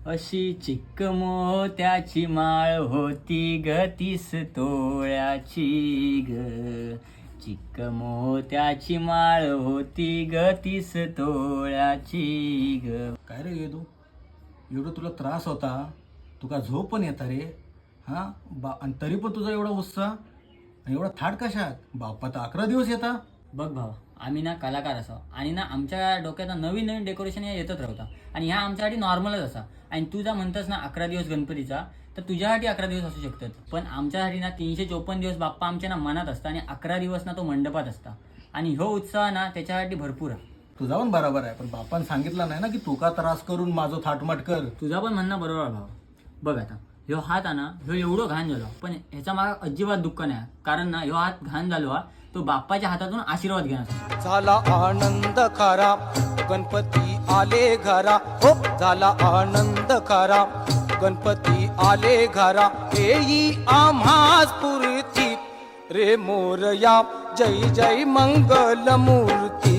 अशी चिक्क मोत्याची माळ होती ग 30 तोळ्याची ग. चिक्क मोत्याची माळ होती ग 30 तोळ्याची ग. काय रे तू एवढं तुला त्रास होता, तुका झोप पण येता रे हां आणि तरी पण तुझा एवढा उत्साह आणि एवढा थाट कशात? बाप्पा तर 11 दिवस येता. बघ भावा, आम्ही ना कलाकार असा आणि ना आमच्या डोक्यात नवीन नवीन डेकोरेशन या येतच राहता आणि ह्या आमच्यासाठी नॉर्मलच असा. आणि तू जर म्हणतस ना 11 दिवस गणपतीचा, तर तुझ्यासाठी 11 दिवस असू शकतात, पण आमच्यासाठी ना 354 दिवस बाप्पा आमच्या ना मनात असता आणि 11 दिवस ना तो मंडपात असता. आणि ह्यो उत्साह ना त्याच्यासाठी भरपूर आहे. तुझा पण बरोबर आहे, पण बाप्पान सांगितलं नाही ना की तुका त्रास करून माझं थाटमाट कर. तुझा पण म्हणणं बरोबर आहे भावा. बघ आता ह्यो हात आहे ना, ह्यो एवढं घाण झालो, पण ह्याचा मला अजिबात दुःख नाही, कारण ना ह्यो हात घाण झालो हा तो बाप्पाच्या हातातून आशीर्वाद घेण्यासाठी. झाला आनंद खरा गणपती आले घरा, हो झाला आनंद खरा गणपती आले घरा. येई आम्हा स्फूर्ती रे मोरया, जय जय मंगल मूर्ती.